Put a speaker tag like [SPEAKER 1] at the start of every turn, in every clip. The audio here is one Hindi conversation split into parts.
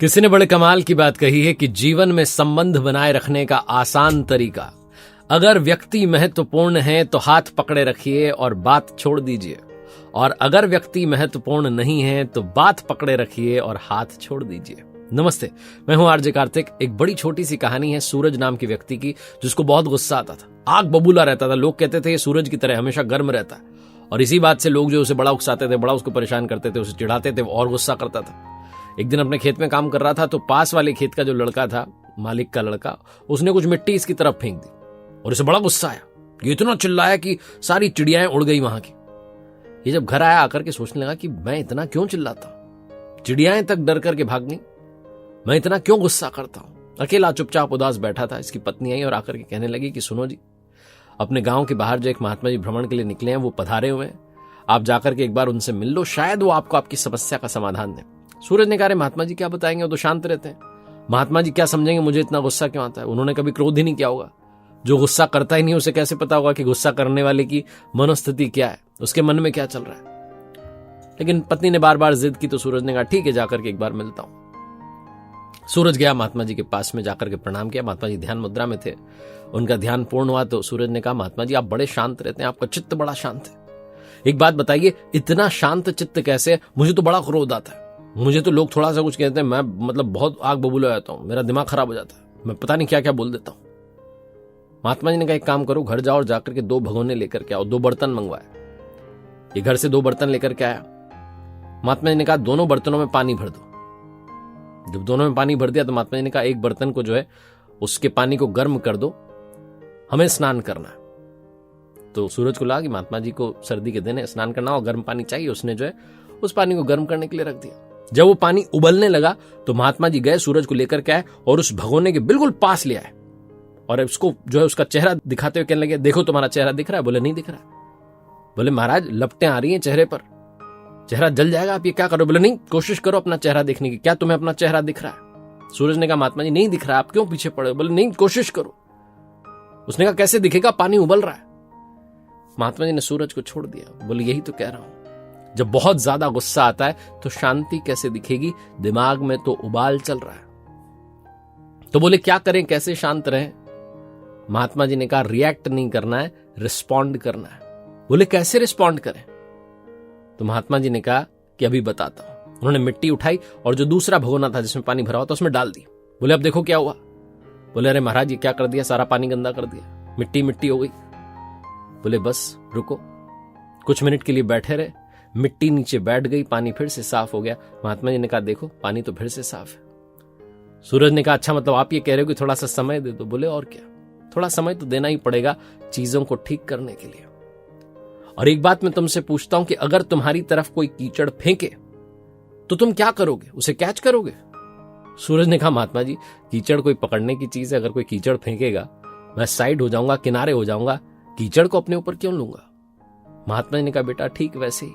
[SPEAKER 1] किसी ने बड़े कमाल की बात कही है कि जीवन में संबंध बनाए रखने का आसान तरीका, अगर व्यक्ति महत्वपूर्ण है तो हाथ पकड़े रखिए और बात छोड़ दीजिए, और अगर व्यक्ति महत्वपूर्ण नहीं है तो बात पकड़े रखिए और हाथ छोड़ दीजिए। नमस्ते, मैं हूं आरजे कार्तिक। एक बड़ी छोटी सी कहानी है सूरज नाम के व्यक्ति की, जिसको बहुत गुस्सा आता था, आग बबूला रहता था। लोग कहते थे ये सूरज की तरह हमेशा गर्म रहता है, और इसी बात से लोग जो उसे बड़ा उकसाते थे, बड़ा उसको परेशान करते थे, उसे चिढ़ाते थे और गुस्सा करता था। एक दिन अपने खेत में काम कर रहा था तो पास वाले खेत का जो लड़का था, मालिक का लड़का, उसने कुछ मिट्टी इसकी तरफ फेंक दी और इसे बड़ा गुस्सा आया। ये इतना चिल्लाया कि सारी चिड़ियाएं उड़ गई वहां की। ये जब घर आया आकर के सोचने लगा कि मैं इतना क्यों चिल्लाता हूं, चिड़ियाएं तक डर करके भाग गई, मैं इतना क्यों गुस्सा करता हूं। अकेला चुपचाप उदास बैठा था। इसकी पत्नी आई और आकर के कहने लगी कि सुनो जी, अपने गांव के बाहर जो एक महात्मा जी भ्रमण के लिए निकले हैं, वो पधारे हुए हैं, आप जाकर के एक बार उनसे मिल लो, शायद वो आपको आपकी समस्या का समाधान दें। सूरज ने कहा, महात्मा जी क्या बताएंगे, वो तो शांत रहते हैं, महात्मा जी क्या समझेंगे, मुझे इतना गुस्सा क्यों आता है। उन्होंने कभी क्रोध ही नहीं किया होगा। जो गुस्सा करता ही नहीं उसे कैसे पता होगा कि गुस्सा करने वाले की मनोस्थिति क्या है, उसके मन में क्या चल रहा है। लेकिन पत्नी ने बार बार जिद की तो सूरज ने कहा ठीक है, जाकर के एक बार मिलता हूं। सूरज गया महात्मा जी के पास में, जाकर के प्रणाम किया। महात्मा जी ध्यान मुद्रा में थे। उनका ध्यान पूर्ण हुआ तो सूरज ने कहा, महात्मा जी आप बड़े शांत रहते हैं, आपका चित्त बड़ा शांत है, एक बात बताइए, इतना शांत चित्त कैसे? मुझे तो बड़ा क्रोध आता है, मुझे तो लोग थोड़ा सा कुछ कहते हैं, मैं बहुत आग बबूला हो जाता हूं, मेरा दिमाग खराब हो जाता है, मैं पता नहीं क्या क्या बोल देता हूं। महात्मा जी ने कहा एक काम करो, घर जाओ और जाकर के 2 भगोने लेकर के आओ, 2 बर्तन मंगवाए। ये घर से 2 बर्तन लेकर के आया। महात्मा जी ने कहा दोनों बर्तनों में पानी भर दो। जब दोनों में पानी भर दिया तो महात्मा जी ने कहा एक बर्तन को जो है उसके पानी को गर्म कर दो, हमें स्नान करना है। तो सूरज को लगा कि महात्मा जी को सर्दी के दिन है, स्नान करना और गर्म पानी चाहिए। उसने जो है उस पानी को गर्म करने के लिए रख दिया। जब वो पानी उबलने लगा तो महात्मा जी गए, सूरज को लेकर के आए और उस भगोने के बिल्कुल पास ले आए और उसको जो है उसका चेहरा दिखाते हुए कहने लगे, देखो तुम्हारा चेहरा दिख रहा है? बोले नहीं दिख रहा है। बोले महाराज लपटें आ रही हैं चेहरे पर, चेहरा जल जाएगा, आप ये क्या करो? बोले नहीं, कोशिश करो अपना चेहरा देखने की, क्या तुम्हें अपना चेहरा दिख रहा है? सूरज ने कहा महात्मा जी नहीं दिख रहा, आप क्यों पीछे पड़े? बोले नहीं, कोशिश करो। उसने कहा कैसे दिखेगा, पानी उबल रहा है। महात्मा जी ने सूरज को छोड़ दिया। बोले यही तो कह रहा हूं, जब बहुत ज्यादा गुस्सा आता है तो शांति कैसे दिखेगी, दिमाग में तो उबाल चल रहा है। तो बोले क्या करें, कैसे शांत रहें? महात्मा जी ने कहा रिएक्ट नहीं करना है, रिस्पॉन्ड करना है। बोले कैसे रिस्पॉन्ड करें? तो महात्मा जी ने कहा कि अभी बताता हूं। उन्होंने मिट्टी उठाई और जो दूसरा भगोना था जिसमें पानी भरा हुआ था उसमें डाल दी। बोले अब देखो क्या हुआ। बोले अरे महाराज ये क्या कर दिया, सारा पानी गंदा कर दिया, मिट्टी मिट्टी हो गई। बोले बस रुको। कुछ मिनट के लिए बैठे रहे, मिट्टी नीचे बैठ गई, पानी फिर से साफ हो गया। महात्मा जी ने कहा देखो पानी तो फिर से साफ है। सूरज ने कहा अच्छा मतलब आप ये कह रहे हो कि थोड़ा सा समय दे दो? बोले और क्या, थोड़ा समय तो देना ही पड़ेगा चीजों को ठीक करने के लिए। और एक बात मैं तुमसे पूछता हूं कि अगर तुम्हारी तरफ कोई कीचड़ फेंके तो तुम क्या करोगे, उसे कैच करोगे? सूरज ने कहा महात्मा जी कीचड़ कोई पकड़ने की चीज है, अगर कोई कीचड़ फेंकेगा मैं साइड हो जाऊंगा, किनारे हो जाऊंगा, कीचड़ को अपने ऊपर क्यों लूंगा? महात्मा जी ने कहा बेटा ठीक वैसे ही,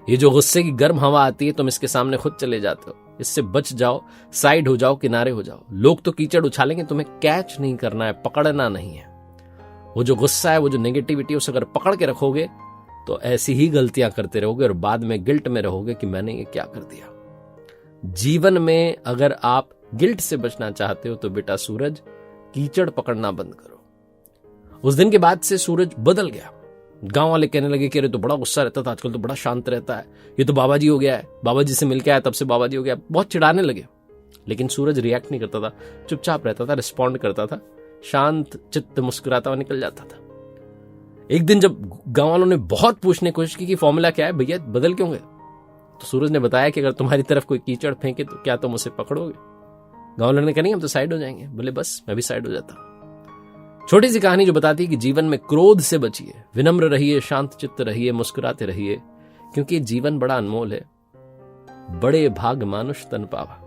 [SPEAKER 1] ये जो गुस्से की गर्म हवा आती है तुम इसके सामने खुद चले जाते हो, इससे बच जाओ, साइड हो जाओ, किनारे हो जाओ। लोग तो कीचड़ उछालेंगे, तुम्हें कैच नहीं करना है, पकड़ना नहीं है। वो जो गुस्सा है, वो जो नेगेटिविटी, उसे अगर पकड़ के रखोगे तो ऐसी ही गलतियां करते रहोगे और बाद में गिल्ट में रहोगे कि मैंने ये क्या कर दिया। जीवन में अगर आप गिल्ट से बचना चाहते हो तो बेटा सूरज कीचड़ पकड़ना बंद करो। उस दिन के बाद से सूरज बदल गया। गांव वाले कहने लगे कि अरे तो बड़ा गुस्सा रहता था, आजकल तो बड़ा शांत रहता है, ये तो बाबा जी हो गया है, बाबा जी से मिलके आया तब से बाबा जी हो गया। बहुत चिढ़ाने लगे, लेकिन सूरज रिएक्ट नहीं करता था, चुपचाप रहता था, रिस्पॉन्ड करता था, शांत चित्त मुस्कुराता हुआ निकल जाता था। एक दिन जब गांव वालों ने बहुत पूछने की कोशिश की कि फॉर्मूला क्या है भैया, बदल क्यों गए, तो सूरज ने बताया कि अगर तुम्हारी तरफ कोई कीचड़ फेंके तो क्या तुम उसे पकड़ोगे? गांव वालों ने कहा नहीं हम तो साइड हो जाएंगे। बोले बस मैं भी साइड हो जाता हूं। छोटी सी कहानी जो बताती है कि जीवन में क्रोध से बचिए, विनम्र रहिए, शांत चित्त रहिए, मुस्कुराते रहिए, क्योंकि जीवन बड़ा अनमोल है। बड़े भाग मानुष तन पावा,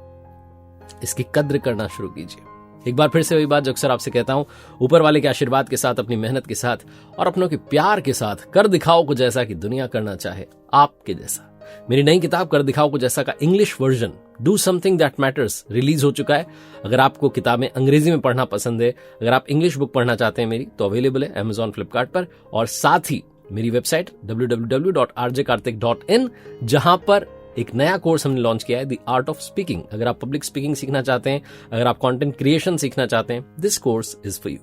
[SPEAKER 1] इसकी कद्र करना शुरू कीजिए। एक बार फिर से वही बात जो अक्सर आपसे कहता हूं, ऊपर वाले के आशीर्वाद के साथ, अपनी मेहनत के साथ और अपनों के प्यार के साथ कर दिखाओ को जैसा कि दुनिया करना चाहे आपके जैसा। मेरी नई किताब कर दिखाओ को जैसा का English version do something that matters release हो चुका है। अगर आपको किताबें अंग्रेजी में पढ़ना पसंद है, अगर आप इंग्लिश बुक पढ़ना चाहते हैं मेरी, तो अवेलेबल है Amazon, फ्लिपकार्ट पर, और साथ ही मेरी वेबसाइट www.rjkartik.in, जहां पर एक नया कोर्स हमने लॉन्च किया है, द आर्ट ऑफ स्पीकिंग। अगर आप पब्लिक स्पीकिंग सीखना चाहते हैं, अगर आप कंटेंट क्रिएशन सीखना चाहते हैं, this course is for you.